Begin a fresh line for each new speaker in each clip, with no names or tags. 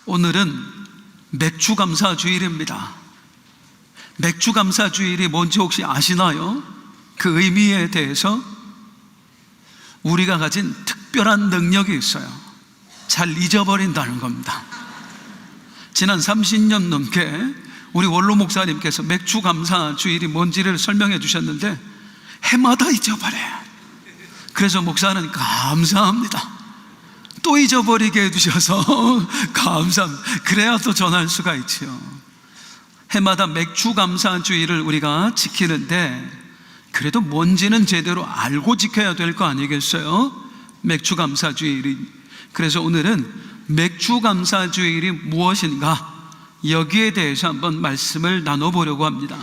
오늘은 맥주감사주일입니다. 맥주감사주일이 뭔지 혹시 아시나요? 그 의미에 대해서 우리가 가진 특별한 능력이 있어요. 잘 잊어버린다는 겁니다. 지난 30년 넘게 우리 원로 목사님께서 맥주감사주일이 뭔지를 설명해 주셨는데 해마다 잊어버려요. 그래서 목사는 감사합니다. 또 잊어버리게 해주셔서 감사합니다. 그래야 또 전할 수가 있지요. 해마다 맥주감사주일을 우리가 지키는데 그래도 뭔지는 제대로 알고 지켜야 될 거 아니겠어요? 맥주감사주일이. 그래서 오늘은 맥주감사주일이 무엇인가, 여기에 대해서 한번 말씀을 나눠보려고 합니다.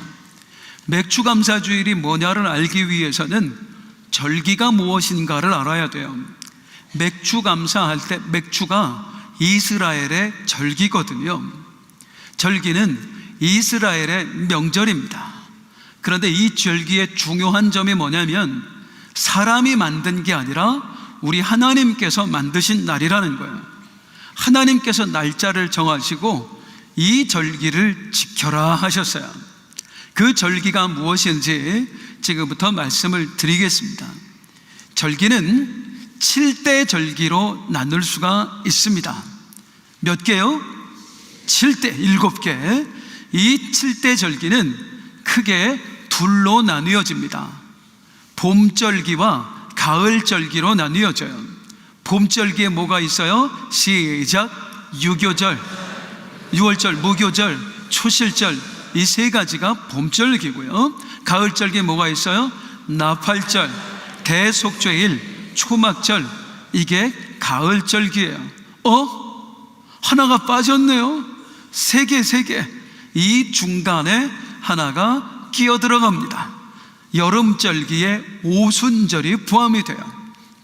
맥주감사주일이 뭐냐를 알기 위해서는 절기가 무엇인가를 알아야 돼요. 맥주감사할 때 맥주가 이스라엘의 절기거든요. 절기는 이스라엘의 명절입니다. 그런데 이 절기의 중요한 점이 뭐냐면 사람이 만든 게 아니라 우리 하나님께서 만드신 날이라는 거예요. 하나님께서 날짜를 정하시고 이 절기를 지켜라 하셨어요. 그 절기가 무엇인지 지금부터 말씀을 드리겠습니다. 절기는 7대 절기로 나눌 수가 있습니다. 몇 개요? 7대, 7개. 이 7대 절기는 크게 둘로 나뉘어집니다. 봄절기와 가을절기로 나뉘어져요. 봄절기에 뭐가 있어요? 시작! 유교절, 6월절, 무교절, 초실절, 이 세 가지가 봄절기고요. 가을절기에 뭐가 있어요? 나팔절, 대속죄일, 초막절, 이게 가을절기예요. 하나가 빠졌네요. 세 개. 이 중간에 하나가 끼어 들어갑니다. 여름절기에 오순절이 포함이 돼요.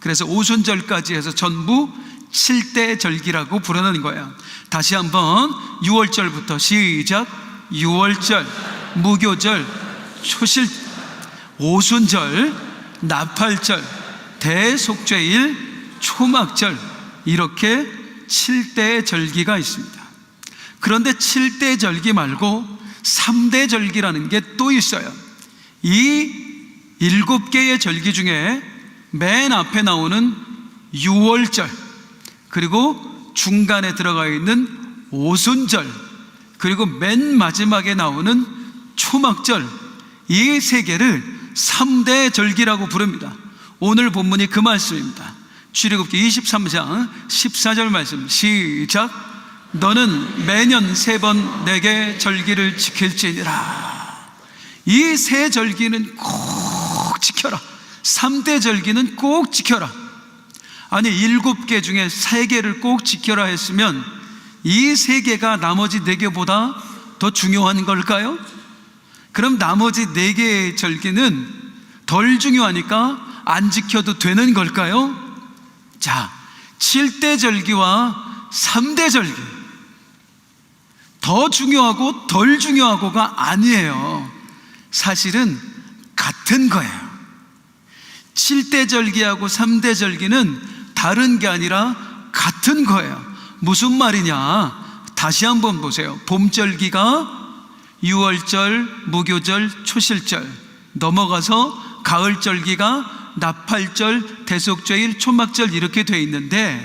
그래서 오순절까지 해서 전부 7대 절기라고 부르는 거예요. 다시 한번 6월절부터 시작! 6월절, 무교절, 초실, 오순절, 나팔절, 대속죄일, 초막절, 이렇게 7대 절기가 있습니다. 그런데 7대 절기 말고 3대 절기라는 게 또 있어요. 이 7개의 절기 중에 맨 앞에 나오는 6월절, 그리고 중간에 들어가 있는 오순절, 그리고 맨 마지막에 나오는 초막절, 이 세 개를 3대 절기라고 부릅니다. 오늘 본문이 그 말씀입니다. 출애굽기 23장 14절 말씀 시작! 너는 매년 3번 내게 절기를 지킬지니라. 이 세 절기는 꼭 지켜라. 3대 절기는 꼭 지켜라. 아니 7개 중에 3개를 꼭 지켜라 했으면 이 3개가 나머지 4개보다 더 중요한 걸까요? 그럼 나머지 4개의 절기는 덜 중요하니까 안 지켜도 되는 걸까요? 자, 7대 절기와 3대 절기, 더 중요하고 덜 중요하고가 아니에요. 사실은 같은 거예요. 7대 절기하고 3대 절기는 다른 게 아니라 같은 거예요. 무슨 말이냐? 다시 한번 보세요. 봄절기가 6월절, 무교절, 초실절, 넘어가서 가을절기가 나팔절, 대속죄일, 초막절, 이렇게 돼 있는데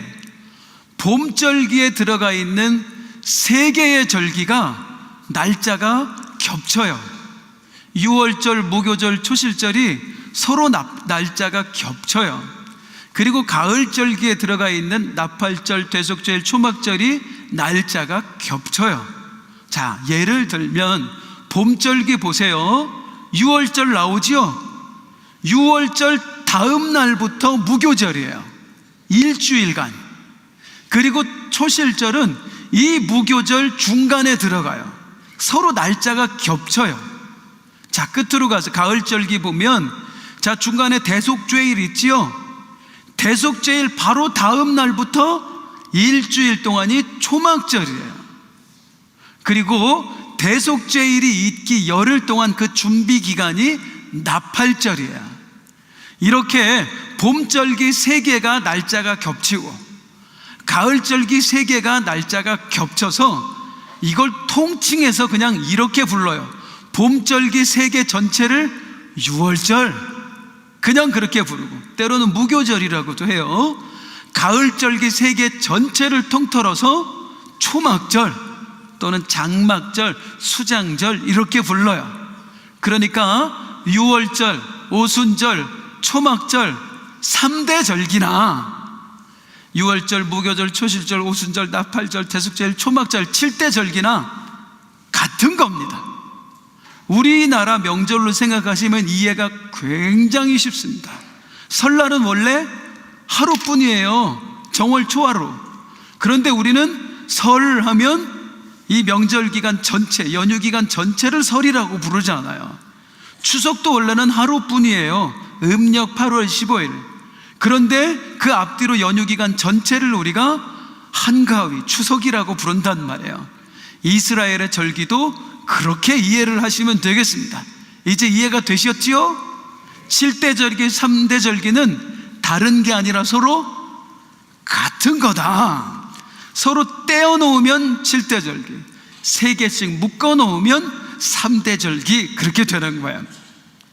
봄절기에 들어가 있는 3개의 절기가 날짜가 겹쳐요. 6월절, 무교절, 초실절이 서로 날짜가 겹쳐요. 그리고 가을절기에 들어가 있는 나팔절, 대속죄일, 초막절이 날짜가 겹쳐요. 자, 예를 들면 봄절기 보세요. 6월절 나오죠? 6월절 다음 날부터 무교절이에요. 일주일간. 그리고 초실절은 이 무교절 중간에 들어가요. 서로 날짜가 겹쳐요. 자, 끝으로 가서 가을절기 보면, 자, 중간에 대속죄일 있지요? 대속죄일 바로 다음 날부터 일주일 동안이 초막절이에요. 그리고 대속죄일이 있기 열흘 동안 그 준비 기간이 나팔절이에요. 이렇게 봄절기 3개가 날짜가 겹치고 가을절기 3개가 날짜가 겹쳐서 이걸 통칭해서 그냥 이렇게 불러요. 봄절기 3개 전체를 6월절, 그냥 그렇게 부르고, 때로는 무교절이라고도 해요. 가을절기 3개 전체를 통틀어서 초막절 또는 장막절, 수장절 이렇게 불러요. 그러니까 6월절, 오순절, 초막절 3대 절기나 6월절, 무교절, 초실절, 오순절, 나팔절, 대속절, 초막절 7대 절기나 같은 겁니다. 우리나라 명절로 생각하시면 이해가 굉장히 쉽습니다. 설날은 원래 하루뿐이에요. 정월 초하루. 그런데 우리는 설 하면 이 명절 기간 전체, 연휴 기간 전체를 설이라고 부르잖아요. 추석도 원래는 하루뿐이에요. 음력 8월 15일. 그런데 그 앞뒤로 연휴 기간 전체를 우리가 한가위, 추석이라고 부른단 말이에요. 이스라엘의 절기도 그렇게 이해를 하시면 되겠습니다. 이제 이해가 되셨지요? 7대 절기, 3대 절기는 다른 게 아니라 서로 같은 거다. 서로 떼어 놓으면 7대 절기, 3개씩 묶어 놓으면 3대 절기, 그렇게 되는 거예요.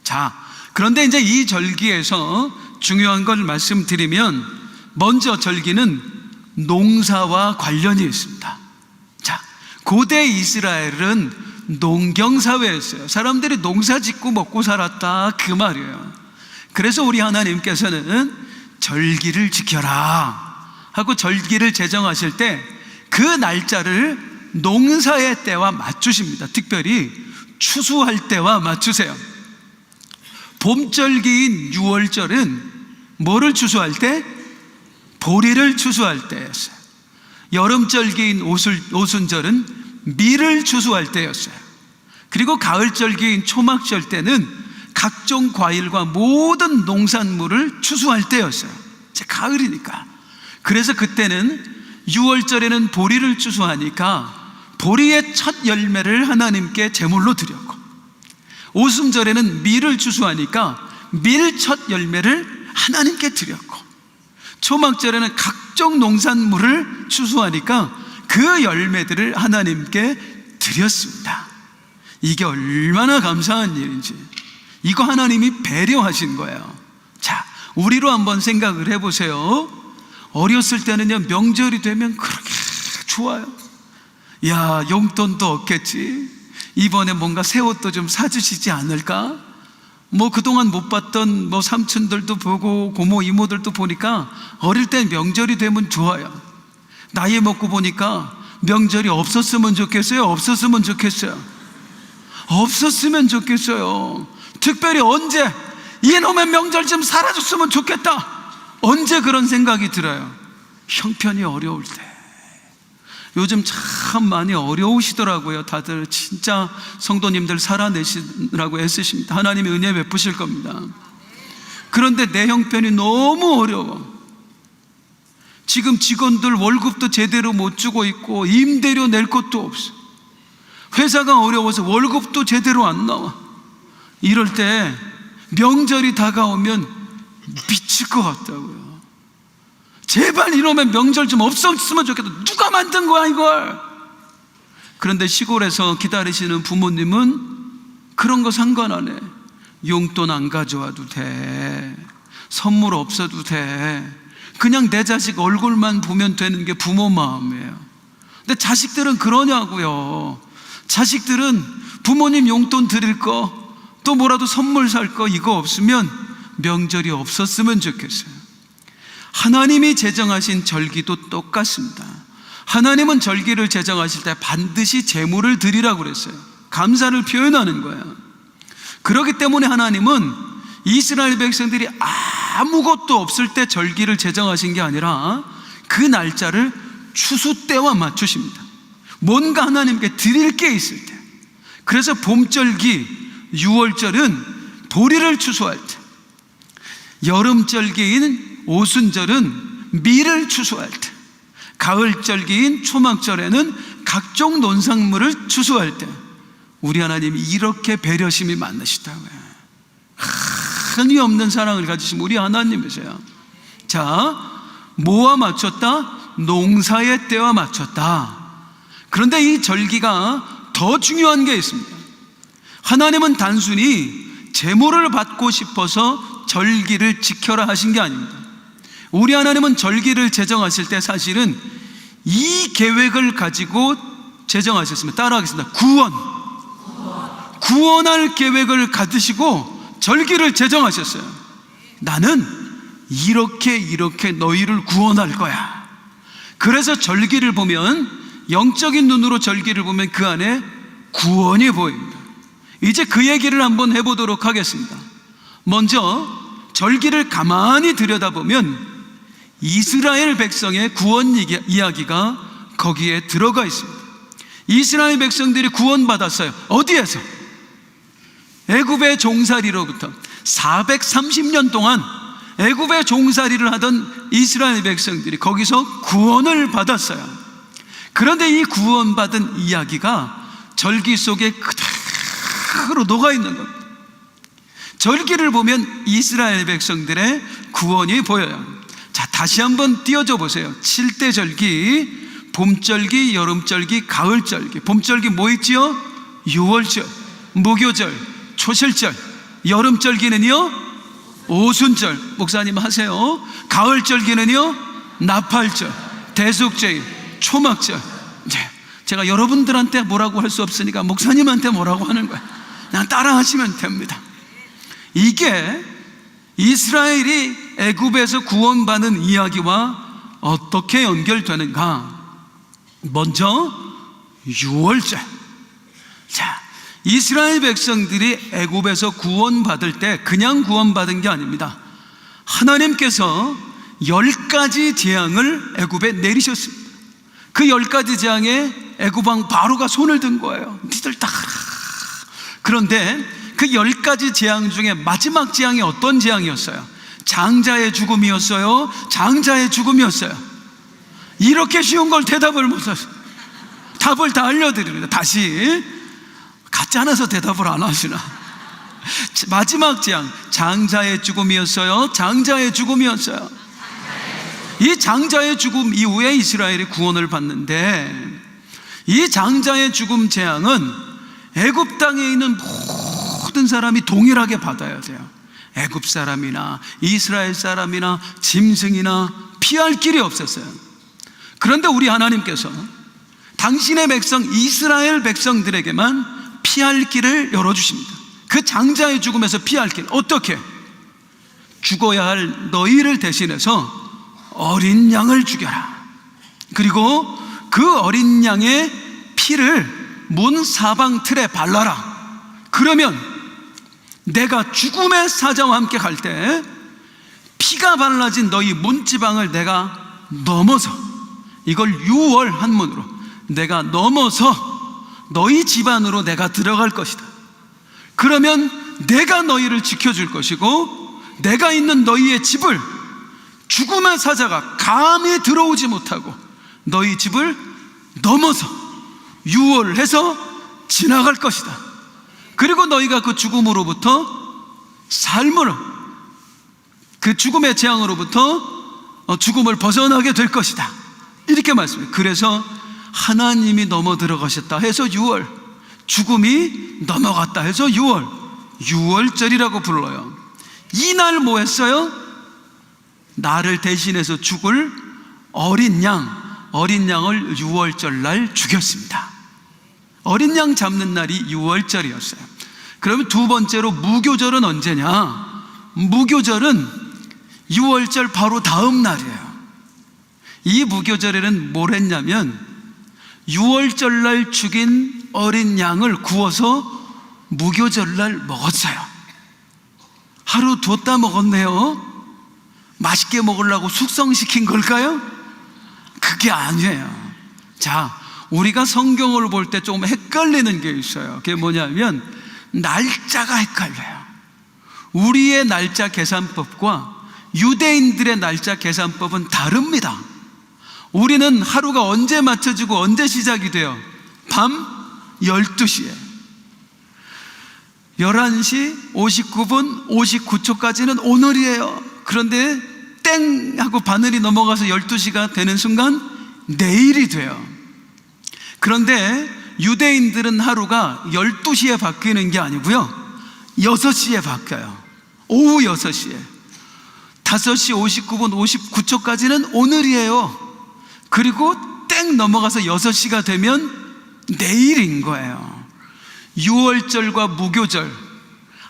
자, 그런데 이제 이 절기에서 중요한 걸 말씀드리면, 먼저 절기는 농사와 관련이 있습니다. 자, 고대 이스라엘은 농경사회였어요. 사람들이 농사 짓고 먹고 살았다, 그 말이에요. 그래서 우리 하나님께서는 절기를 지켜라 하고 절기를 제정하실 때 그 날짜를 농사의 때와 맞추십니다. 특별히 추수할 때와 맞추세요. 봄절기인 6월절은 뭐를 추수할 때? 보리를 추수할 때였어요. 여름절기인 오순절은 밀을 추수할 때였어요. 그리고 가을절기인 초막절 때는 각종 과일과 모든 농산물을 추수할 때였어요. 이제 가을이니까. 그래서 그때는 6월절에는 보리를 추수하니까 보리의 첫 열매를 하나님께 제물로 드렸고, 오순절에는 밀을 추수하니까 밀 첫 열매를 하나님께 드렸고, 초막절에는 각종 농산물을 추수하니까 그 열매들을 하나님께 드렸습니다. 이게 얼마나 감사한 일인지. 이거 하나님이 배려하신 거예요. 자, 우리로 한번 생각을 해보세요. 어렸을 때는요, 명절이 되면 그렇게 좋아요. 야, 용돈도 없겠지, 이번에 뭔가 새 옷도 좀 사주시지 않을까, 뭐 그동안 못 봤던 뭐 삼촌들도 보고 고모 이모들도 보니까 어릴 땐 명절이 되면 좋아요. 나이 먹고 보니까 명절이 없었으면 좋겠어요, 없었으면 좋겠어요? 없었으면 좋겠어요. 특별히 언제 이놈의 명절 좀 사라졌으면 좋겠다, 언제 그런 생각이 들어요? 형편이 어려울 때. 요즘 참 많이 어려우시더라고요. 다들 진짜 성도님들 살아내시라고 애쓰십니다. 하나님이 은혜 베푸실 겁니다. 그런데 내 형편이 너무 어려워. 지금 직원들 월급도 제대로 못 주고 있고 임대료 낼 것도 없어. 회사가 어려워서 월급도 제대로 안 나와. 이럴 때 명절이 다가오면 미칠 것 같다고요. 제발 이러면 명절 좀 없었으면 좋겠다. 누가 만든 거야 이걸? 그런데 시골에서 기다리시는 부모님은 그런 거 상관 안 해. 용돈 안 가져와도 돼, 선물 없어도 돼, 그냥 내 자식 얼굴만 보면 되는 게 부모 마음이에요. 근데 자식들은 그러냐고요. 자식들은 부모님 용돈 드릴 거, 또 뭐라도 선물 살 거, 이거 없으면 명절이 없었으면 좋겠어요. 하나님이 제정하신 절기도 똑같습니다. 하나님은 절기를 제정하실 때 반드시 제물을 드리라고 그랬어요. 감사를 표현하는 거예요. 그렇기 때문에 하나님은 이스라엘 백성들이 아무것도 없을 때 절기를 제정하신 게 아니라 그 날짜를 추수 때와 맞추십니다. 뭔가 하나님께 드릴 게 있을 때. 그래서 봄절기 6월절은 보리를 추수할 때, 여름절기인 오순절은 밀을 추수할 때, 가을절기인 초막절에는 각종 논산물을 추수할 때, 우리 하나님이 이렇게 배려심이 많으시다고요. 한이 없는 사랑을 가지신 우리 하나님이세요. 자, 뭐와 맞췄다? 농사의 때와 맞췄다. 그런데 이 절기가 더 중요한 게 있습니다. 하나님은 단순히 제물을 받고 싶어서 절기를 지켜라 하신 게 아닙니다. 우리 하나님은 절기를 제정하실 때 사실은 이 계획을 가지고 제정하셨습니다. 따라하겠습니다. 구원할 계획을 가지시고 절기를 제정하셨어요. 나는 이렇게 너희를 구원할 거야. 그래서 절기를 보면, 영적인 눈으로 절기를 보면 그 안에 구원이 보입니다. 이제 그 얘기를 한번 해보도록 하겠습니다. 먼저 절기를 가만히 들여다보면 이스라엘 백성의 구원 이야기가 거기에 들어가 있습니다. 이스라엘 백성들이 구원받았어요. 어디에서? 애굽의 종살이로부터 430년 동안 애굽의 종살이를 하던 이스라엘 백성들이 거기서 구원을 받았어요. 그런데 이 구원받은 이야기가 절기 속에 그대로 녹아있는 겁니다. 절기를 보면 이스라엘 백성들의 구원이 보여요. 자, 다시 한번 띄워줘 보세요. 7대 절기, 봄절기, 여름절기, 가을절기. 봄절기 뭐 있지요? 유월절, 무교절, 초실절. 여름절기는요? 오순절. 목사님 하세요. 가을절기는요? 나팔절, 대속절, 초막절. 제가 여러분들한테 뭐라고 할 수 없으니까 목사님한테 뭐라고 하는 거예요. 그냥 따라 하시면 됩니다. 이게 이스라엘이 애굽에서 구원받는 이야기와 어떻게 연결되는가? 먼저 유월절. 자, 이스라엘 백성들이 애굽에서 구원받을 때 그냥 구원받은 게 아닙니다. 하나님께서 10가지 재앙을 애굽에 내리셨습니다. 그 10가지 재앙에 애굽 왕 바로가 손을 든 거예요. 니들 다. 그런데 그 10가지 재앙 중에 마지막 재앙이 어떤 재앙이었어요? 장자의 죽음이었어요? 장자의 죽음이었어요? 이렇게 쉬운 걸 대답을 못하세요. 답을 다 알려드립니다. 다시. 같지 않아서 대답을 안 하시나? 마지막 재앙, 장자의 죽음이었어요? 장자의 죽음이었어요? 이 장자의 죽음 이후에 이스라엘이 구원을 받는데, 이 장자의 죽음 재앙은 애굽 땅에 있는 모든 사람이 동일하게 받아야 돼요. 애굽 사람이나 이스라엘 사람이나 짐승이나 피할 길이 없었어요. 그런데 우리 하나님께서 당신의 백성 이스라엘 백성들에게만 피할 길을 열어주십니다. 그 장자의 죽음에서 피할 길, 어떻게? 죽어야 할 너희를 대신해서 어린 양을 죽여라. 그리고 그 어린 양의 피를 문 사방 틀에 발라라. 그러면 내가 죽음의 사자와 함께 갈 때 피가 발라진 너희 문지방을 내가 넘어서, 이걸 유월 한문으로, 내가 넘어서 너희 집안으로 내가 들어갈 것이다. 그러면 내가 너희를 지켜줄 것이고, 내가 있는 너희의 집을 죽음의 사자가 감히 들어오지 못하고 너희 집을 넘어서 유월해서 지나갈 것이다. 그리고 너희가 그 죽음으로부터 삶으로, 그 죽음의 재앙으로부터 죽음을 벗어나게 될 것이다. 이렇게 말씀해요. 그래서 하나님이 넘어 들어가셨다 해서 유월, 죽음이 넘어갔다 해서 유월, 유월절이라고 불러요. 이날 뭐 했어요? 나를 대신해서 죽을 어린 양을 유월절 날 죽였습니다. 어린 양 잡는 날이 유월절이었어요. 그러면 두 번째로 무교절은 언제냐? 무교절은 유월절 바로 다음 날이에요. 이 무교절에는 뭘 했냐면, 유월절 날 죽인 어린 양을 구워서 무교절 날 먹었어요. 하루 뒀다 먹었네요. 맛있게 먹으려고 숙성시킨 걸까요? 그게 아니에요. 자, 우리가 성경을 볼 때 좀 헷갈리는 게 있어요. 그게 뭐냐면 날짜가 헷갈려요. 우리의 날짜 계산법과 유대인들의 날짜 계산법은 다릅니다. 우리는 하루가 언제 맞춰지고 언제 시작이 돼요? 밤 12시에 11시 59분 59초까지는 오늘이에요. 그런데 땡 하고 바늘이 넘어가서 12시가 되는 순간 내일이 돼요. 그런데 유대인들은 하루가 12시에 바뀌는 게 아니고요, 6시에 바뀌어요. 오후 6시에. 5시 59분 59초까지는 오늘이에요. 그리고 땡 넘어가서 6시가 되면 내일인 거예요. 6월절과 무교절,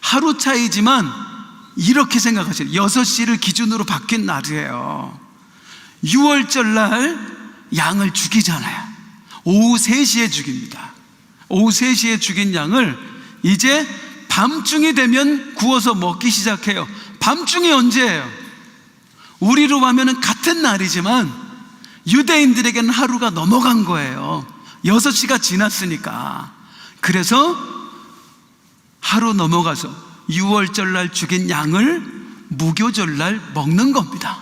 하루 차이지만 이렇게 생각하세요. 6시를 기준으로 바뀐 날이에요. 6월절 날 양을 죽이잖아요. 오후 3시에 죽입니다. 오후 3시에 죽인 양을 이제 밤중이 되면 구워서 먹기 시작해요. 밤중이 언제예요? 우리로 하면 같은 날이지만 유대인들에게는 하루가 넘어간 거예요. 6시가 지났으니까. 그래서 하루 넘어가서 6월절 날 죽인 양을 무교절 날 먹는 겁니다.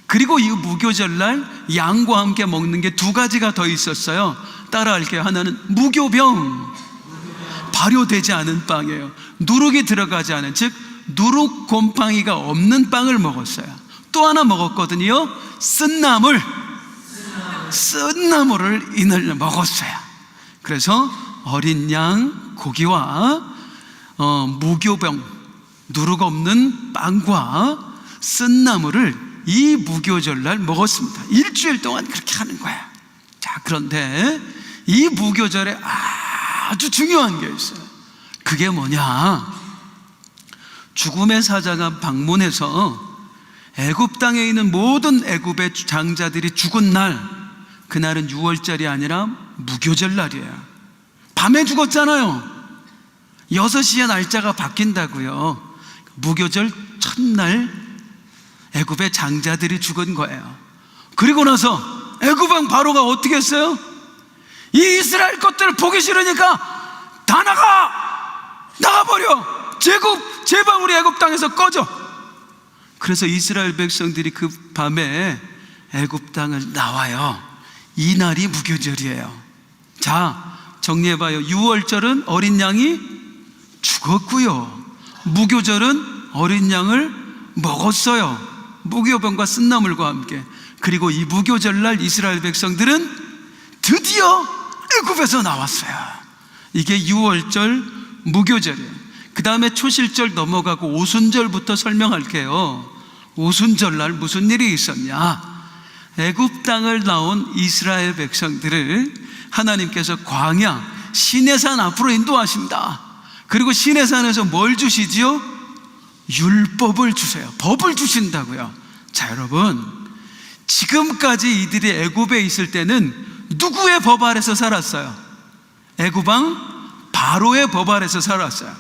그리고 이 무교절 날 양과 함께 먹는 게 2가지가 더 있었어요. 따라할게요. 하나는 무교병, 발효되지 않은 빵이에요. 누룩이 들어가지 않은, 즉 누룩 곰팡이가 없는 빵을 먹었어요. 또 하나 먹었거든요. 쓴 나물을 이날 먹었어요. 그래서 어린 양 고기와 무교병, 누룩 없는 빵과 쓴 나물을 이 무교절날 먹었습니다. 일주일 동안 그렇게 하는 거예요. 자, 그런데 이 무교절에 아주 중요한 게 있어요. 그게 뭐냐? 죽음의 사자가 방문해서 애굽 땅에 있는 모든 애굽의 장자들이 죽은 날, 그날은 6월절이 아니라 무교절 날이에요. 밤에 죽었잖아요. 6시에 날짜가 바뀐다고요. 무교절 첫날 애굽의 장자들이 죽은 거예요. 그리고 나서 애굽 왕 바로가 어떻게 했어요? 이 이스라엘 것들을 보기 싫으니까 다 나가버려. 제발 우리 애굽 땅에서 꺼져. 그래서 이스라엘 백성들이 그 밤에 애굽 땅을 나와요. 이 날이 무교절이에요. 자, 정리해봐요. 6월절은 어린 양이 죽었고요, 무교절은 어린 양을 먹었어요. 무교병과 쓴나물과 함께. 그리고 이 무교절날 이스라엘 백성들은 드디어 애굽에서 나왔어요. 이게 6월절 무교절이에요. 그 다음에 초실절 넘어가고 오순절부터 설명할게요. 오순절날 무슨 일이 있었냐? 애굽 땅을 나온 이스라엘 백성들을 하나님께서 광야 시내산 앞으로 인도하십니다. 그리고 시내산에서 뭘 주시지요? 율법을 주세요. 법을 주신다고요. 자, 여러분, 지금까지 이들이 애굽에 있을 때는 누구의 법 아래서 살았어요? 애굽 왕 바로의 법 아래서 살았어요.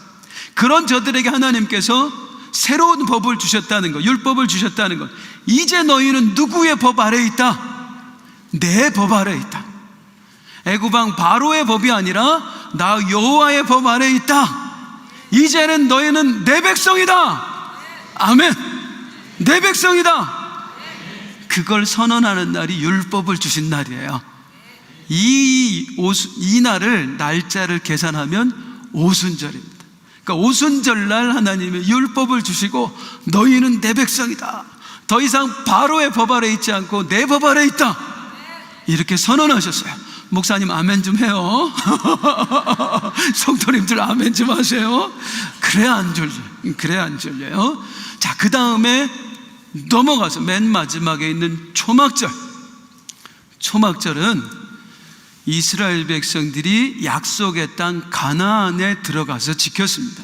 그런 저들에게 하나님께서 새로운 법을 주셨다는 것, 율법을 주셨다는 것. 이제 너희는 누구의 법 아래에 있다? 내 법 아래에 있다. 애굽 왕 바로의 법이 아니라 나 여호와의 법 아래에 있다. 이제는 너희는 내 백성이다. 아멘. 내 백성이다. 그걸 선언하는 날이 율법을 주신 날이에요. 이 날을, 날짜를 계산하면 오순절입니다. 그러니까 오순절날 하나님이 율법을 주시고 너희는 내 백성이다. 더 이상 바로의 법 아래 있지 않고 내 법 아래 있다. 이렇게 선언하셨어요. 목사님 아멘 좀 해요. 성도님들 아멘 좀 하세요. 그래야 안 졸려요. 자, 그 다음에 넘어가서 맨 마지막에 있는 초막절. 초막절은 이스라엘 백성들이 약속의 땅 가나안에 들어가서 지켰습니다.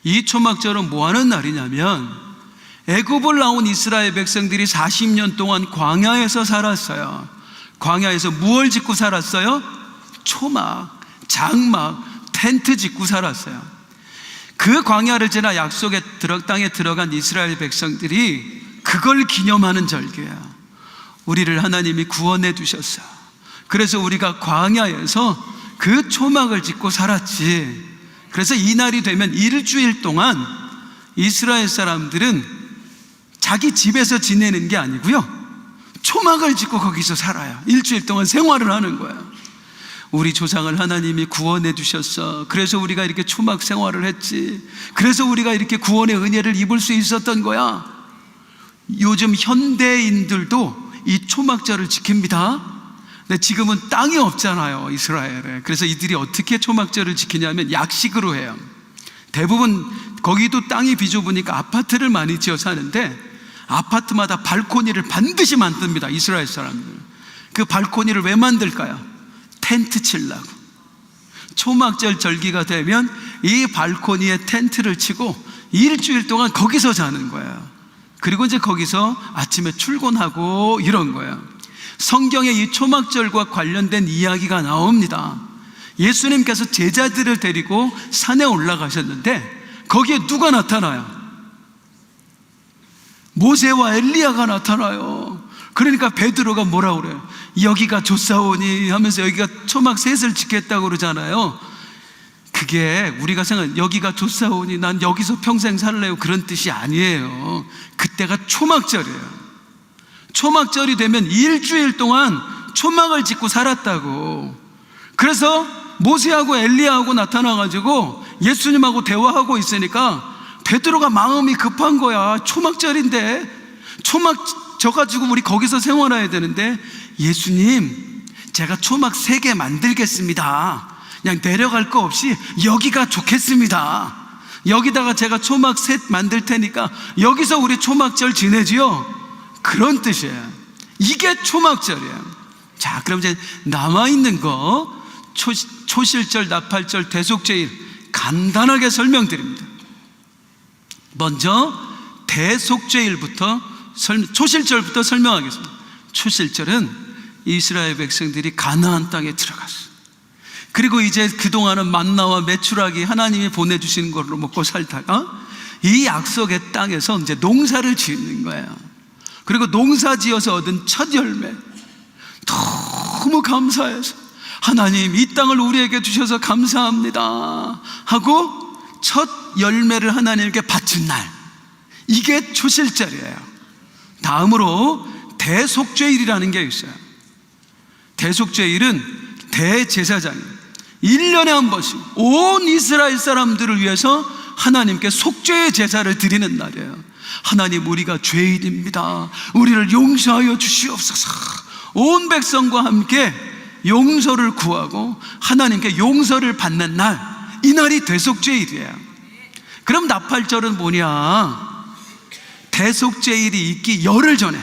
이 초막절은 뭐 하는 날이냐면, 애굽을 나온 이스라엘 백성들이 40년 동안 광야에서 살았어요. 광야에서 무얼 짓고 살았어요? 초막, 장막, 텐트 짓고 살았어요. 그 광야를 지나 약속의 땅에 들어간 이스라엘 백성들이 그걸 기념하는 절기예요. 우리를 하나님이 구원해 주셨어요. 그래서 우리가 광야에서 그 초막을 짓고 살았지. 그래서 이 날이 되면 일주일 동안 이스라엘 사람들은 자기 집에서 지내는 게 아니고요, 초막을 짓고 거기서 살아요. 일주일 동안 생활을 하는 거예요. 우리 조상을 하나님이 구원해 주셨어. 그래서 우리가 이렇게 초막 생활을 했지. 그래서 우리가 이렇게 구원의 은혜를 입을 수 있었던 거야. 요즘 현대인들도 이 초막절을 지킵니다. 근데 지금은 땅이 없잖아요, 이스라엘에. 그래서 이들이 어떻게 초막절을 지키냐면 약식으로 해요. 대부분 거기도 땅이 비좁으니까 아파트를 많이 지어 사는데 아파트마다 발코니를 반드시 만듭니다, 이스라엘 사람들. 그 발코니를 왜 만들까요? 텐트 치려고. 초막절 절기가 되면 이 발코니에 텐트를 치고 일주일 동안 거기서 자는 거예요. 그리고 이제 거기서 아침에 출근하고 이런 거예요. 성경에 이 초막절과 관련된 이야기가 나옵니다. 예수님께서 제자들을 데리고 산에 올라가셨는데 거기에 누가 나타나요? 모세와 엘리야가 나타나요. 그러니까 베드로가 뭐라고 그래요? 여기가 좋사오니 하면서 여기가 초막 셋을 지켰다고 그러잖아요. 그게 우리가 생각하는 여기가 좋사오니 난 여기서 평생 살래요 그런 뜻이 아니에요. 그때가 초막절이에요. 초막절이 되면 일주일 동안 초막을 짓고 살았다고. 그래서 모세하고 엘리야하고 나타나가지고 예수님하고 대화하고 있으니까 베드로가 마음이 급한 거야. 초막절인데 초막 져가지고 우리 거기서 생활해야 되는데, 예수님 제가 초막 3개 만들겠습니다. 그냥 내려갈 거 없이 여기가 좋겠습니다. 여기다가 제가 초막 셋 만들 테니까 여기서 우리 초막절 지내지요. 그런 뜻이에요. 이게 초막절이에요. 자, 그럼 이제 남아있는 거 초실절, 나팔절, 대속죄일 간단하게 설명드립니다. 먼저 대속죄일부터 초실절부터 설명하겠습니다. 초실절은 이스라엘 백성들이 가나안 땅에 들어갔어요. 그리고 이제 그동안은 만나와 메추라기 하나님이 보내주시는 걸로 먹고 살다가 이 약속의 땅에서 이제 농사를 짓는 거예요. 그리고 농사 지어서 얻은 첫 열매, 너무 감사해서 하나님 이 땅을 우리에게 주셔서 감사합니다 하고 첫 열매를 하나님께 바친 날, 이게 초실절이에요. 다음으로 대속죄일이라는 게 있어요. 대속죄일은 대제사장이 1년에 한 번씩 온 이스라엘 사람들을 위해서 하나님께 속죄의 제사를 드리는 날이에요. 하나님 우리가 죄인입니다. 우리를 용서하여 주시옵소서. 온 백성과 함께 용서를 구하고 하나님께 용서를 받는 날, 이 날이 대속죄일이에요. 그럼 나팔절은 뭐냐? 대속죄일이 있기 열흘 전에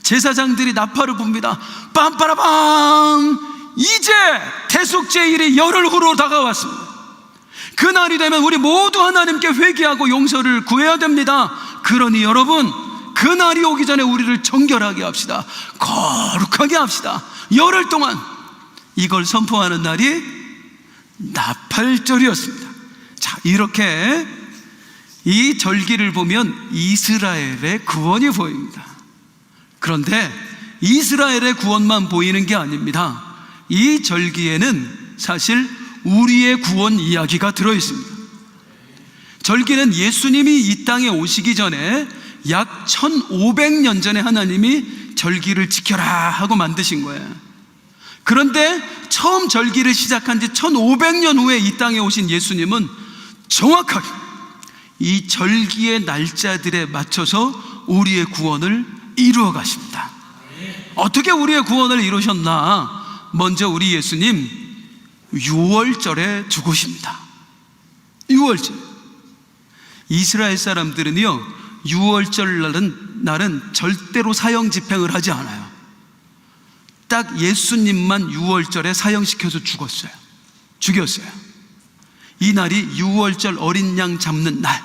제사장들이 나팔을 붑니다. 빰빠라밤! 이제 대속죄일이 열흘 후로 다가왔습니다. 그날이 되면 우리 모두 하나님께 회개하고 용서를 구해야 됩니다. 그러니 여러분, 그날이 오기 전에 우리를 정결하게 합시다. 거룩하게 합시다. 열흘 동안 이걸 선포하는 날이 나팔절이었습니다. 자, 이렇게 이 절기를 보면 이스라엘의 구원이 보입니다. 그런데 이스라엘의 구원만 보이는 게 아닙니다. 이 절기에는 사실 우리의 구원 이야기가 들어있습니다. 절기는 예수님이 이 땅에 오시기 전에 약 1500년 전에 하나님이 절기를 지켜라 하고 만드신 거예요. 그런데 처음 절기를 시작한 지 1500년 후에 이 땅에 오신 예수님은 정확하게 이 절기의 날짜들에 맞춰서 우리의 구원을 이루어 가십니다. 어떻게 우리의 구원을 이루셨나? 먼저 우리 예수님 6월절에 죽으십니다. 6월절. 이스라엘 사람들은요 6월절 날은 절대로 사형 집행을 하지 않아요. 딱 예수님만 6월절에 사형시켜서 죽였어요. 이 날이 6월절 어린 양 잡는 날.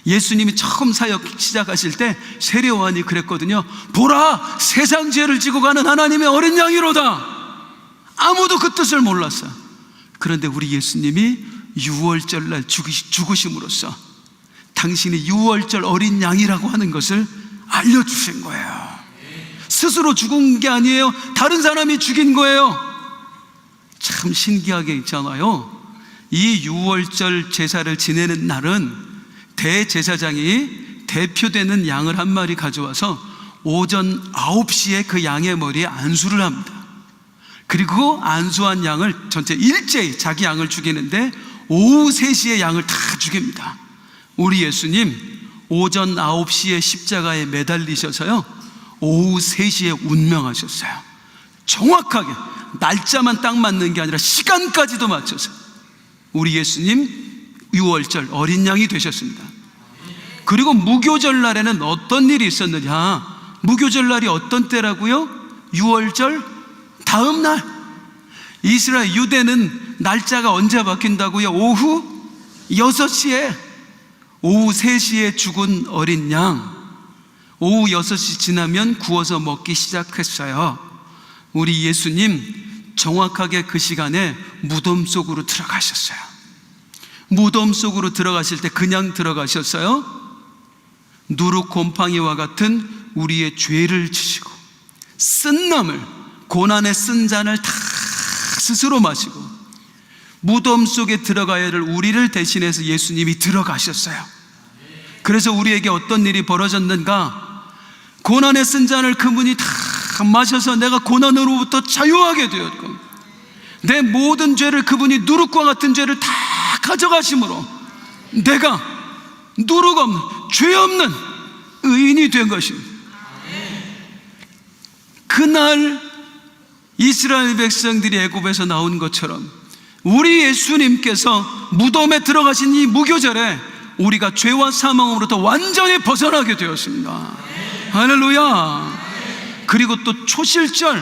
예수님이 처음 사역 시작하실 때 세례요한이 그랬거든요. 보라, 세상 죄를 지고 가는 하나님의 어린 양이로다. 아무도 그 뜻을 몰랐어요. 그런데 우리 예수님이 6월절 날 죽으심으로써 당신이 6월절 어린 양이라고 하는 것을 알려주신 거예요. 스스로 죽은 게 아니에요. 다른 사람이 죽인 거예요. 참 신기하게 있잖아요. 이 6월절 제사를 지내는 날은 대제사장이 대표되는 양을 한 마리 가져와서 오전 9시에 그 양의 머리에 안수를 합니다. 그리고 안수한 양을 전체 일제히 자기 양을 죽이는데 오후 3시에 양을 다 죽입니다. 우리 예수님 오전 9시에 십자가에 매달리셔서요, 오후 3시에 운명하셨어요. 정확하게 날짜만 딱 맞는 게 아니라 시간까지도 맞춰서 우리 예수님 6월절 어린 양이 되셨습니다. 그리고 무교절 날에는 어떤 일이 있었느냐? 무교절 날이 어떤 때라고요? 6월절 다음 날. 이스라엘 유대는 날짜가 언제 바뀐다고요? 오후 6시에, 오후 3시에 죽은 어린 양, 오후 6시 지나면 구워서 먹기 시작했어요. 우리 예수님 정확하게 그 시간에 무덤 속으로 들어가셨어요. 무덤 속으로 들어가실 때 그냥 들어가셨어요? 누룩 곰팡이와 같은 우리의 죄를 지시고 쓴남을, 고난의 쓴 잔을 다 스스로 마시고 무덤 속에 들어가야 할 우리를 대신해서 예수님이 들어가셨어요. 그래서 우리에게 어떤 일이 벌어졌는가? 고난의 쓴 잔을 그분이 다 마셔서 내가 고난으로부터 자유하게 되었고, 내 모든 죄를 그분이 누룩과 같은 죄를 다 가져가심으로 내가 누룩 없는, 죄 없는 의인이 된 것입니다. 그날 이스라엘 백성들이 애굽에서 나온 것처럼 우리 예수님께서 무덤에 들어가신 이 무교절에 우리가 죄와 사망으로부터 완전히 벗어나게 되었습니다. 할렐루야. 그리고 또 초실절,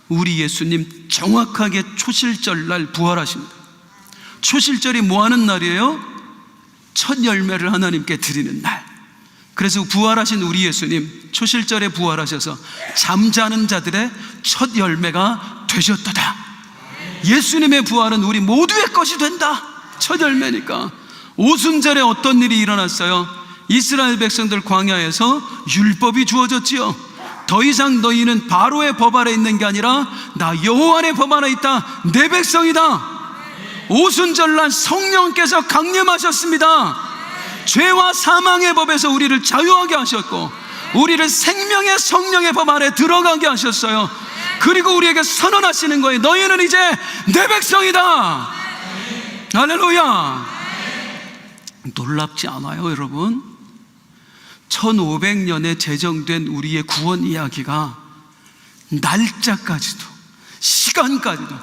우리 예수님 정확하게 초실절 날 부활하십니다. 초실절이 뭐 하는 날이에요? 첫 열매를 하나님께 드리는 날. 그래서 부활하신 우리 예수님 초실절에 부활하셔서 잠자는 자들의 첫 열매가 되셨도다. 예수님의 부활은 우리 모두의 것이 된다. 첫 열매니까. 오순절에 어떤 일이 일어났어요? 이스라엘 백성들 광야에서 율법이 주어졌지요. 더 이상 너희는 바로의 법 아래 있는 게 아니라 나 여호와의 법 아래 있다. 내 백성이다. 오순절날 성령께서 강림하셨습니다. 죄와 사망의 법에서 우리를 자유하게 하셨고 우리를 생명의 성령의 법 아래 들어가게 하셨어요. 그리고 우리에게 선언하시는 거예요. 너희는 이제 내 백성이다. 할렐루야. 놀랍지 않아요, 여러분? 1500년에 제정된 우리의 구원 이야기가 날짜까지도 시간까지도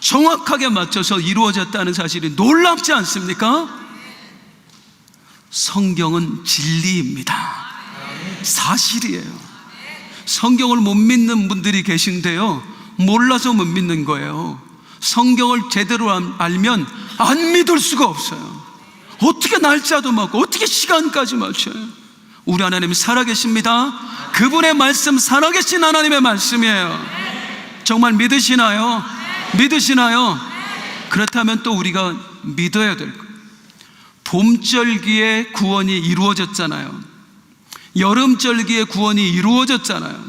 정확하게 맞춰서 이루어졌다는 사실이 놀랍지 않습니까? 성경은 진리입니다. 사실이에요. 성경을 못 믿는 분들이 계신데요, 몰라서 못 믿는 거예요. 성경을 제대로 알면 안 믿을 수가 없어요. 어떻게 날짜도 맞고 어떻게 시간까지 맞춰요? 우리 하나님이 살아계십니다. 그분의 말씀 살아계신 하나님의 말씀이에요. 정말 믿으시나요? 믿으시나요? 그렇다면 또 우리가 믿어야 될 거예요. 봄절기에 구원이 이루어졌잖아요. 여름절기에 구원이 이루어졌잖아요.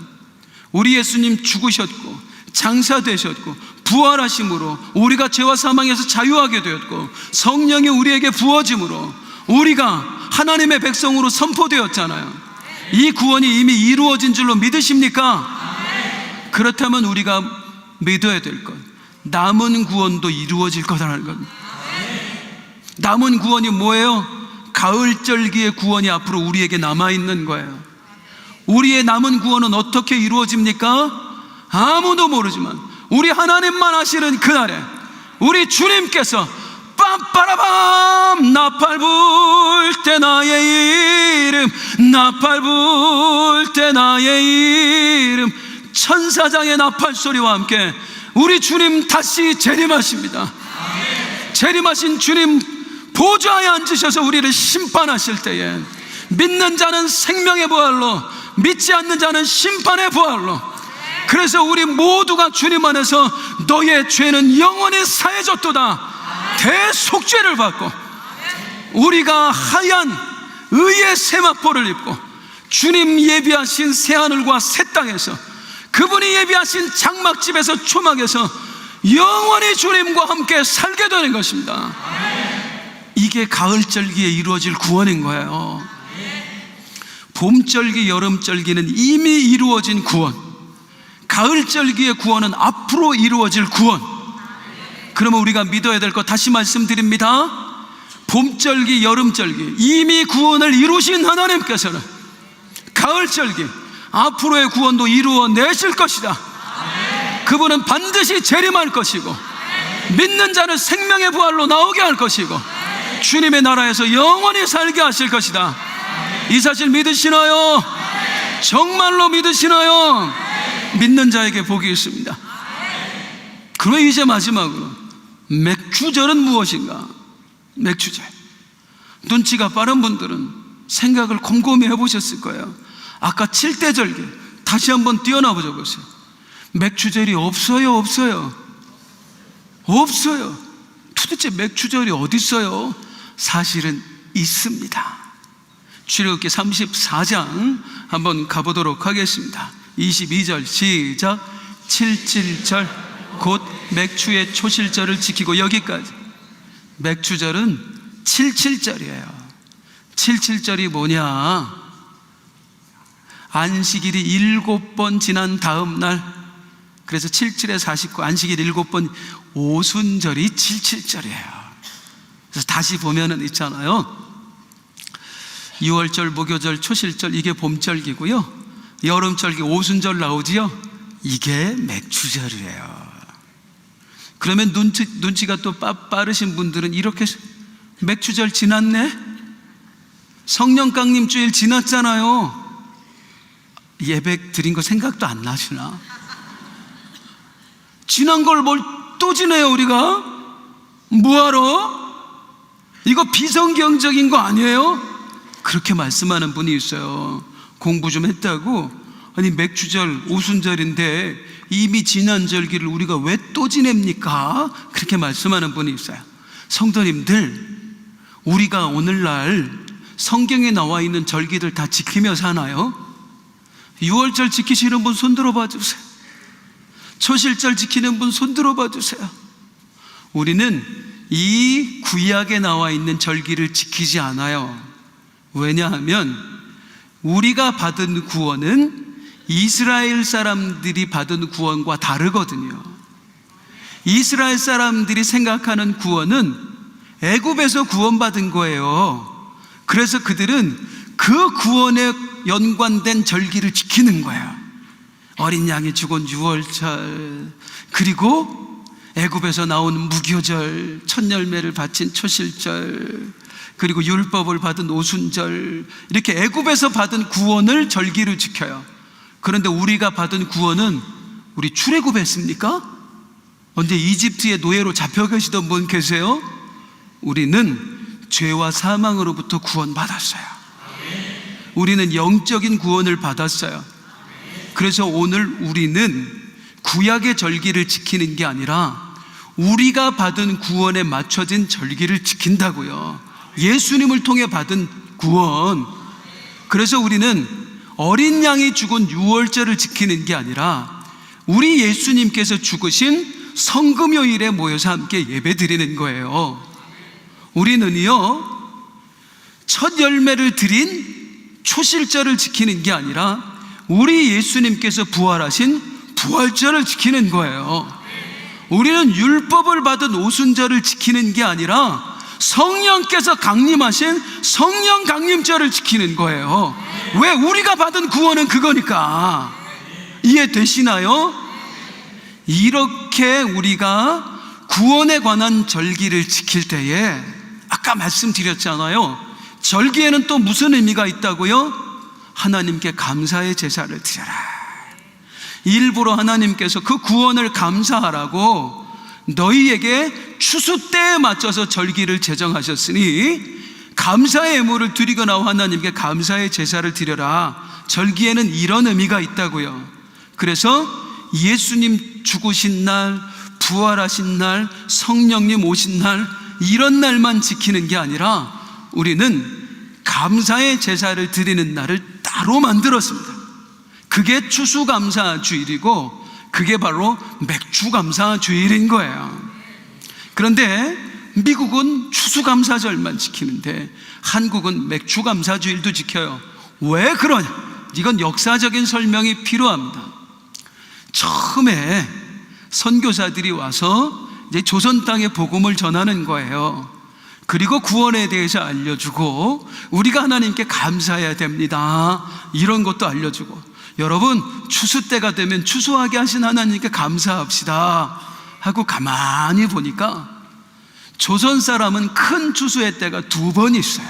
우리 예수님 죽으셨고 장사되셨고 부활하심으로 우리가 죄와 사망에서 자유하게 되었고 성령이 우리에게 부어짐으로 우리가 하나님의 백성으로 선포되었잖아요. 이 구원이 이미 이루어진 줄로 믿으십니까? 그렇다면 우리가 믿어야 될 것, 남은 구원도 이루어질 거라는 겁니다. 남은 구원이 뭐예요? 가을절기의 구원이 앞으로 우리에게 남아있는 거예요. 우리의 남은 구원은 어떻게 이루어집니까? 아무도 모르지만 우리 하나님만 아시는 그날에 우리 주님께서 빰빠라밤 나팔 불 때 나의 이름, 나팔 불 때 나의 이름, 천사장의 나팔 소리와 함께 우리 주님 다시 재림하십니다. 재림하신 주님 보좌에 앉으셔서 우리를 심판하실 때에 믿는 자는 생명의 부활로, 믿지 않는 자는 심판의 부활로, 그래서 우리 모두가 주님 안에서 너의 죄는 영원히 사해졌도다 대속죄를 받고 우리가 하얀 의의 세마포를 입고 주님 예비하신 새하늘과 새 땅에서 그분이 예비하신 장막집에서 초막에서 영원히 주님과 함께 살게 되는 것입니다. 이게 가을절기에 이루어질 구원인 거예요. 봄절기, 여름절기는 이미 이루어진 구원, 가을절기의 구원은 앞으로 이루어질 구원. 그러면 우리가 믿어야 될 것 다시 말씀드립니다. 봄절기, 여름절기 이미 구원을 이루신 하나님께서는 가을절기 앞으로의 구원도 이루어내실 것이다. 그분은 반드시 재림할 것이고 믿는 자를 생명의 부활로 나오게 할 것이고 주님의 나라에서 영원히 살게 하실 것이다. 이 사실 믿으시나요? 정말로 믿으시나요? 믿는 자에게 복이 있습니다. 그럼 이제 마지막으로 맥주절은 무엇인가? 맥주절, 눈치가 빠른 분들은 생각을 곰곰이 해보셨을 거예요. 아까 7대 절기 다시 한번 뛰어나보자 보세요. 맥주절이 없어요? 없어요. 도대체 맥주절이 어디 있어요? 사실은 있습니다. 출애굽기 34장 한번 가보도록 하겠습니다. 22절 시작. 77절 곧 맥주의 초실절을 지키고, 여기까지. 맥주절은 77절이에요 77절이 뭐냐? 안식일이 7번 지난 다음 날, 그래서 77에 49, 안식일 7번, 오순절이 77절이에요 그래서 다시 보면은 있잖아요, 6월절, 목요절, 초실절, 이게 봄절기고요, 여름절기 오순절 나오지요, 이게 맥주절이에요. 그러면 눈치가 또 빠르신 분들은 이렇게, 맥주절 지났네? 성령 강림 주일 지났잖아요. 예배 드린 거 생각도 안 나시나? 지난 걸 뭘 또 지내요 우리가? 뭐하러? 이거 비성경적인 거 아니에요? 그렇게 말씀하는 분이 있어요. 공부 좀 했다고, 아니 맥주절 오순절인데 이미 지난 절기를 우리가 왜 또 지냅니까? 그렇게 말씀하는 분이 있어요. 성도님들, 우리가 오늘날 성경에 나와 있는 절기들 다 지키며 사나요? 6월절 지키시는 분 손 들어봐 주세요. 초실절 지키는 분 손 들어봐 주세요. 우리는 이 구약에 나와 있는 절기를 지키지 않아요. 왜냐하면 우리가 받은 구원은 이스라엘 사람들이 받은 구원과 다르거든요. 이스라엘 사람들이 생각하는 구원은 애굽에서 구원받은 거예요. 그래서 그들은 그 구원에 연관된 절기를 지키는 거예요. 어린 양이 죽은 6월절, 그리고 애굽에서 나온 무교절, 첫 열매를 바친 초실절, 그리고 율법을 받은 오순절, 이렇게 애굽에서 받은 구원을 절기로 지켜요. 그런데 우리가 받은 구원은, 우리 출애굽했습니까? 언제 이집트의 노예로 잡혀 계시던 분 계세요? 우리는 죄와 사망으로부터 구원받았어요. 우리는 영적인 구원을 받았어요. 그래서 오늘 우리는 구약의 절기를 지키는 게 아니라 우리가 받은 구원에 맞춰진 절기를 지킨다고요. 예수님을 통해 받은 구원. 그래서 우리는 어린 양이 죽은 6월절을 지키는 게 아니라 우리 예수님께서 죽으신 성금요일에 모여서 함께 예배 드리는 거예요. 우리는요, 첫 열매를 드린 초실절을 지키는 게 아니라 우리 예수님께서 부활하신 부활절을 지키는 거예요. 우리는 율법을 받은 오순절을 지키는 게 아니라 성령께서 강림하신 성령 강림절을 지키는 거예요. 왜? 우리가 받은 구원은 그거니까. 이해되시나요? 이렇게 우리가 구원에 관한 절기를 지킬 때에, 아까 말씀드렸잖아요, 절기에는 또 무슨 의미가 있다고요? 하나님께 감사의 제사를 드려라. 일부러 하나님께서 그 구원을 감사하라고 너희에게 추수 때에 맞춰서 절기를 제정하셨으니 감사의 예물을 드리고 나와 하나님께 감사의 제사를 드려라. 절기에는 이런 의미가 있다고요. 그래서 예수님 죽으신 날, 부활하신 날, 성령님 오신 날, 이런 날만 지키는 게 아니라 우리는 감사의 제사를 드리는 날을 따로 만들었습니다. 그게 추수감사주일이고 그게 바로 맥주감사주일인 거예요. 그런데 미국은 추수감사절만 지키는데 한국은 맥주감사주일도 지켜요. 왜 그러냐? 이건 역사적인 설명이 필요합니다. 처음에 선교사들이 와서 이제 조선 땅에 복음을 전하는 거예요. 그리고 구원에 대해서 알려주고 우리가 하나님께 감사해야 됩니다, 이런 것도 알려주고, 여러분 추수 때가 되면 추수하게 하신 하나님께 감사합시다 하고 가만히 보니까 조선 사람은 큰 추수의 때가 2번 있어요.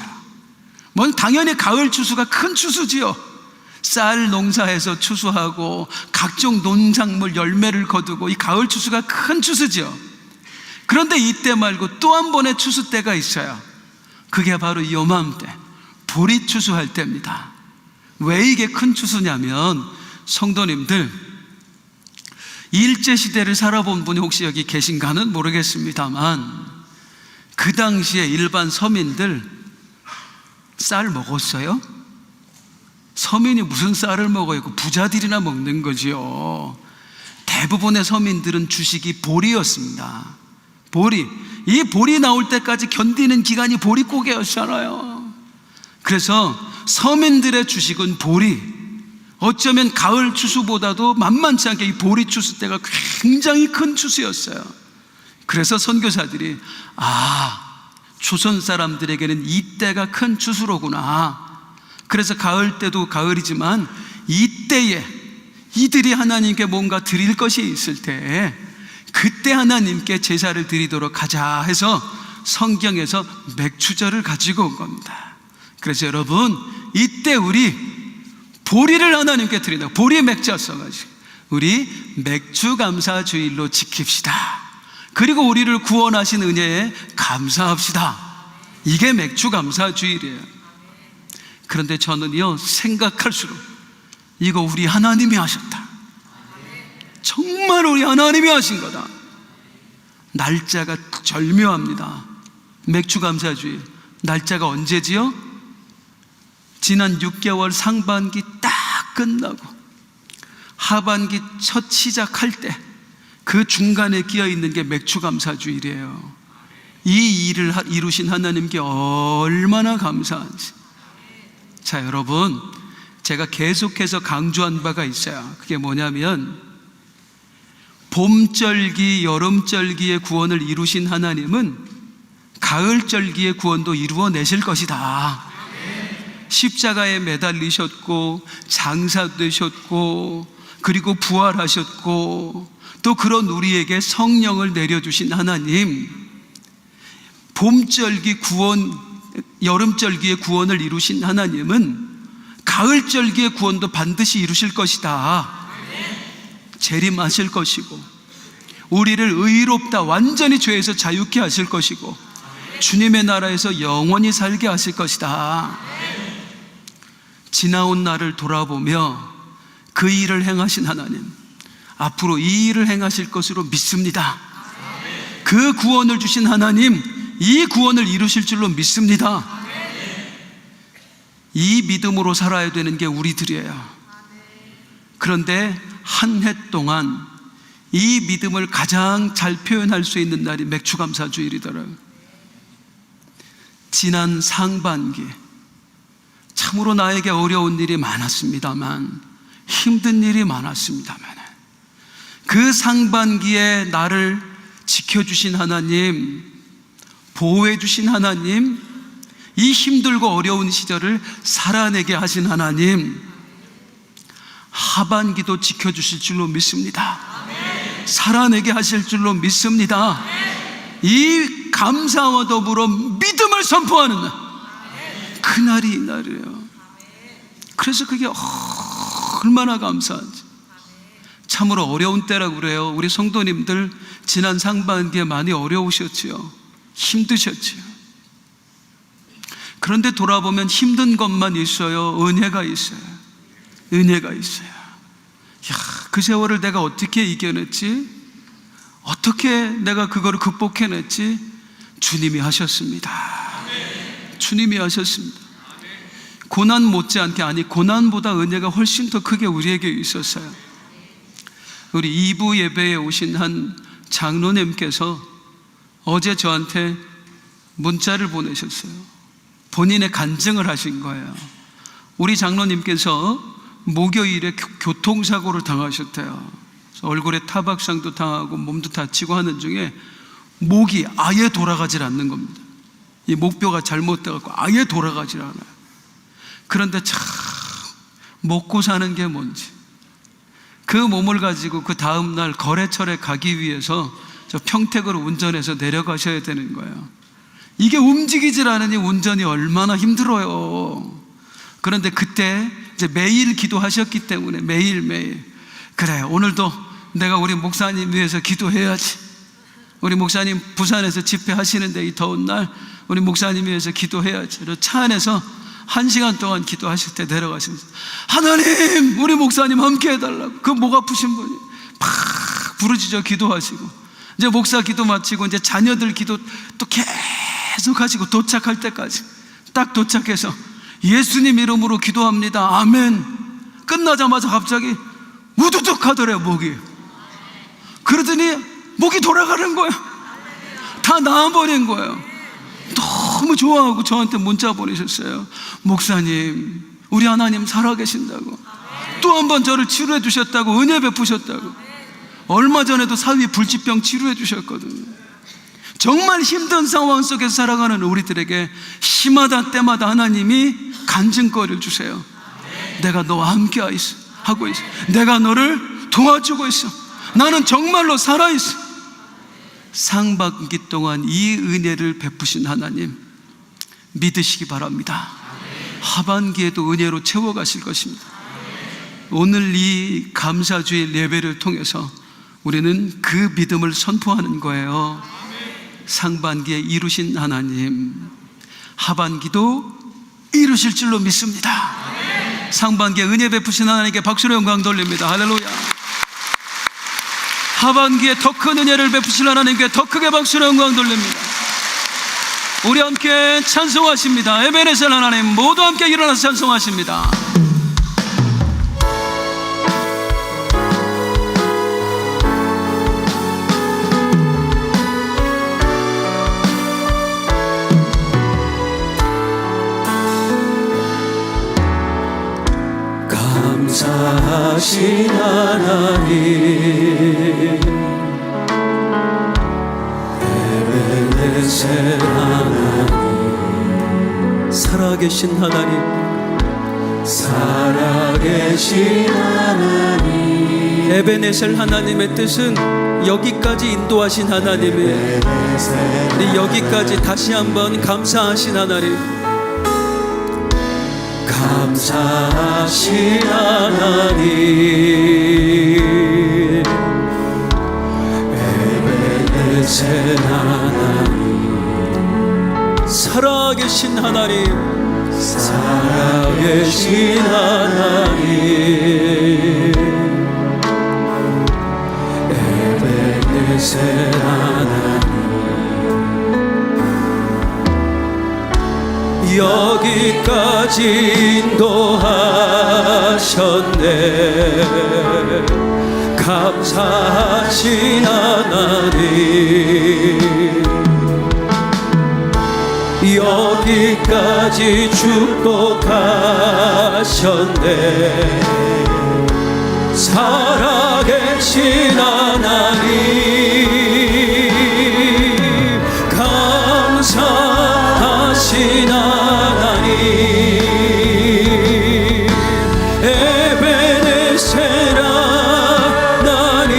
당연히 가을 추수가 큰 추수지요. 쌀 농사해서 추수하고 각종 농작물 열매를 거두고 이 가을 추수가 큰 추수지요. 그런데 이때 말고 또 한 번의 추수 때가 있어요. 그게 바로 요맘때, 보리 추수할 때입니다. 왜 이게 큰 추수냐면, 성도님들, 일제시대를 살아본 분이 혹시 여기 계신가는 모르겠습니다만, 그 당시에 일반 서민들 쌀 먹었어요? 서민이 무슨 쌀을 먹어요? 그 부자들이나 먹는 거지요. 대부분의 서민들은 주식이 보리였습니다. 보리, 이 보리 나올 때까지 견디는 기간이 보리고개였잖아요. 그래서 서민들의 주식은 보리, 어쩌면 가을 추수보다도 만만치 않게 이 보리 추수 때가 굉장히 큰 추수였어요. 그래서 선교사들이 조선 사람들에게는 이때가 큰 추수로구나. 그래서 가을 때도 가을이지만 이때에 이들이 하나님께 뭔가 드릴 것이 있을 때 그때 하나님께 제사를 드리도록 하자 해서 성경에서 맥추절을 가지고 온 겁니다. 그래서 여러분, 이때 우리 보리를 하나님께 드린다. 보리 맥주 써가지고 우리 맥주 감사 주일로 지킵시다. 그리고 우리를 구원하신 은혜에 감사합시다. 이게 맥주 감사 주일이에요. 그런데 저는요, 생각할수록 이거 우리 하나님이 하셨다, 정말 우리 하나님이 하신 거다. 날짜가 절묘합니다. 맥주감사주일 날짜가 언제지요? 지난 6개월 상반기 딱 끝나고 하반기 첫 시작할 때 그 중간에 끼어있는 게 맥주감사주일이에요. 이 일을 이루신 하나님께 얼마나 감사한지. 자, 여러분, 제가 계속해서 강조한 바가 있어요. 그게 뭐냐면, 봄절기, 여름절기의 구원을 이루신 하나님은 가을절기의 구원도 이루어내실 것이다. 십자가에 매달리셨고 장사되셨고 그리고 부활하셨고 또 그런 우리에게 성령을 내려주신 하나님, 봄절기 구원, 여름절기의 구원을 이루신 하나님은 가을절기의 구원도 반드시 이루실 것이다. 재림하실 것이고 우리를 의롭다, 완전히 죄에서 자유케 하실 것이고 주님의 나라에서 영원히 살게 하실 것이다. 지나온 날을 돌아보며 그 일을 행하신 하나님, 앞으로 이 일을 행하실 것으로 믿습니다. 그 구원을 주신 하나님, 이 구원을 이루실 줄로 믿습니다. 이 믿음으로 살아야 되는 게 우리들이에요. 그런데 한 해 동안 이 믿음을 가장 잘 표현할 수 있는 날이 맥주감사주일이더라고요. 지난 상반기 참으로 나에게 어려운 일이 많았습니다만, 힘든 일이 많았습니다만, 그 상반기에 나를 지켜주신 하나님, 보호해 주신 하나님, 이 힘들고 어려운 시절을 살아내게 하신 하나님, 하반기도 지켜주실 줄로 믿습니다. 살아내게 하실 줄로 믿습니다. 이 감사와 더불어 믿음을 선포하는 날, 그날이 이 날이에요. 그래서 그게 얼마나 감사한지. 참으로 어려운 때라고 그래요. 우리 성도님들 지난 상반기에 많이 어려우셨지요. 힘드셨지요. 그런데 돌아보면 힘든 것만 있어요? 은혜가 있어요. 은혜가 있어요. 야, 그 세월을 내가 어떻게 이겨냈지? 어떻게 내가 그거를 극복해냈지? 주님이 하셨습니다. 주님이 하셨습니다. 고난 못지않게, 아니 고난보다 은혜가 훨씬 더 크게 우리에게 있었어요. 우리 2부 예배에 오신 한 장로님께서 어제 저한테 문자를 보내셨어요. 본인의 간증을 하신 거예요. 우리 장로님께서 목요일에 교통사고를 당하셨대요. 얼굴에 타박상도 당하고 몸도 다치고 하는 중에 목이 아예 돌아가질 않는 겁니다. 이 목표가 잘못돼갖고 아예 돌아가질 않아요. 그런데 참 먹고 사는 게 뭔지, 그 몸을 가지고 그 다음날 거래처에 가기 위해서 저 평택으로 운전해서 내려가셔야 되는 거예요. 이게 움직이질 않으니 운전이 얼마나 힘들어요. 그런데 그때 이제 매일 기도하셨기 때문에 매일매일, 그래 오늘도 내가 우리 목사님 위해서 기도해야지. 우리 목사님 부산에서 집회하시는데 이 더운 날 우리 목사님 위해서 기도해야지. 차 안에서 1시간 동안 기도하실 때 내려가시면서 하나님 우리 목사님 함께 해달라고, 그 목 아프신 분이 팍 부르짖어 기도하시고, 이제 목사 기도 마치고 이제 자녀들 기도 또 계속 하시고 도착할 때까지 딱 도착해서 예수님 이름으로 기도합니다 아멘 끝나자마자 갑자기 우두둑 하더래요, 목이. 그러더니 목이 돌아가는 거예요. 다 나아버린 거예요. 너무 좋아하고 저한테 문자 보내셨어요. 목사님 우리 하나님 살아계신다고, 또 한 번 저를 치료해 주셨다고, 은혜 베푸셨다고. 얼마 전에도 사위 불치병 치료해 주셨거든요. 정말 힘든 상황 속에서 살아가는 우리들에게 심하다 때마다 하나님이 간증거리를 주세요. 내가 너와 함께 하고 있어. 내가 너를 도와주고 있어. 나는 정말로 살아있어. 상반기 동안 이 은혜를 베푸신 하나님 믿으시기 바랍니다. 하반기에도 은혜로 채워가실 것입니다. 오늘 이 감사주의 예배를 통해서 우리는 그 믿음을 선포하는 거예요. 상반기에 이루신 하나님, 하반기도 이루실 줄로 믿습니다. 상반기에 은혜 베푸신 하나님께 박수로 영광 돌립니다. 할렐루야. 하반기에 더 큰 은혜를 베푸실 하나님께 더 크게 박수로 영광 돌립니다. 우리 함께 찬송하십니다. 에베네셀 하나님, 모두 함께 일어나서 찬송하십니다. 감사하신 하나님, 에베네셀 하나님, 살아계신 하나님, 살아계신 하나님. 에베네셀 하나님의 뜻은 여기까지 인도하신 하나님이에요. 여기까지 다시 한번 감사하신 하나님, 감사하신 하나님, 에베네셀 하나님, 살아계신 하나님, 살아계신 하나님, 에베네셀 하나님. 여기까지 인도하셨네. 감사하신 하나님, 여기까지 축복하셨네. 살아계신 하나님, 감사하신 하나님, 에베네셀 하나님,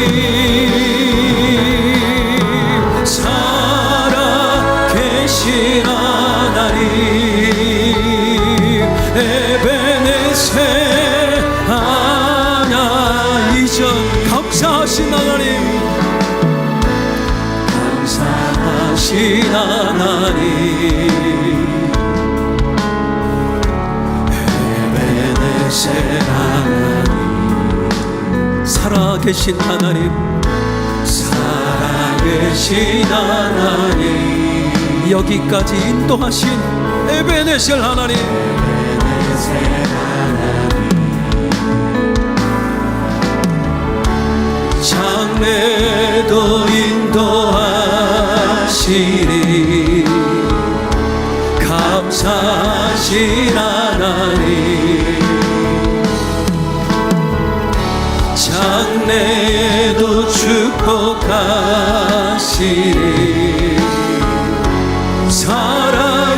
살아계신 하나님, 에베네셀 하나님. 이전 감사하신 하나님, 감사하신 하나님, 에베네셀 하나님, 살아계신 하나님, 살아계신 하나님, 여기까지 인도하신 에베네셀 하나님, 에베네셀 하나님, 장래도 인도하시니 감사하신 하나님, 장래도 축복하시니 살아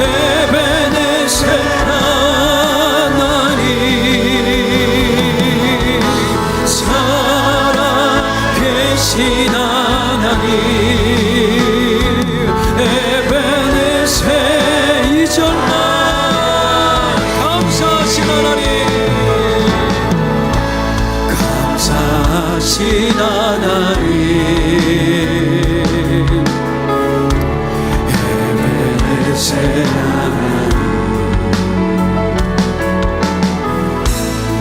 에베네셀 하나님 살아계신 하나님 에베네셀 이전만 감사하신 하나님 감사하신 하나님 에베네셀 하나님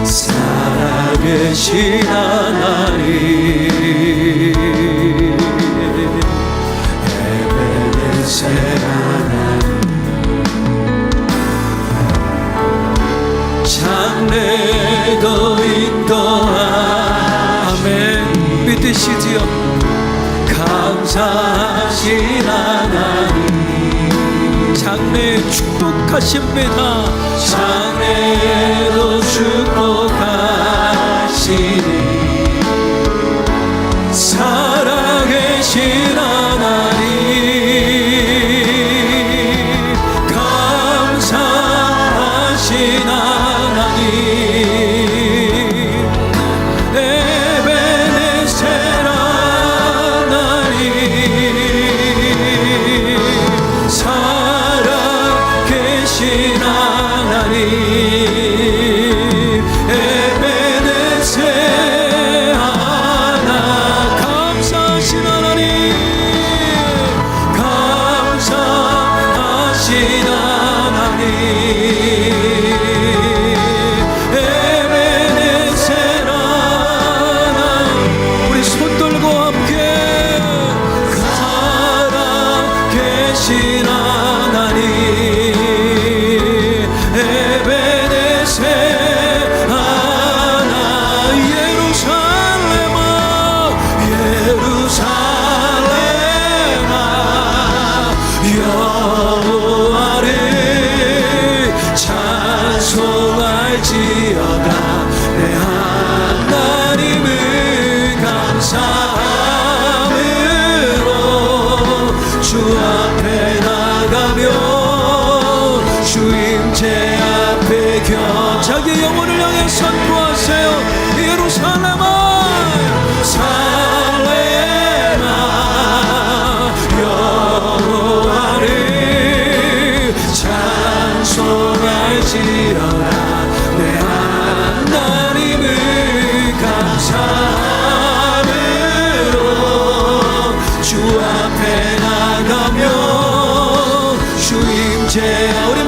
살아계신 하나님 에베네셀 하나님 장래도 인도하네 믿으시지요 감사하신 하나님 장래에 축복하십니다 장래도 축복하시니 살아계신 하나님 감사하신 하나님 에베네셀 하나님 살아계신 하나님 에베네셀 하나 감사하신 하나님 감사하신 하나님 에베네셀 하나 우리 손 들고 함께 살아계신 하나님 에베네셀 하나 예루살렘아 예루살렘아 여호와를 찬송할지어다 내 하나님을 감사함으로 주 앞에 나가며 주임제 앞에 자기 영혼을 향해 선포하세요 예루살렘아 살렘아 여호와를 찬송할지어다 내 하나님을 감사함으로 주 앞에 나가며 주임제 우리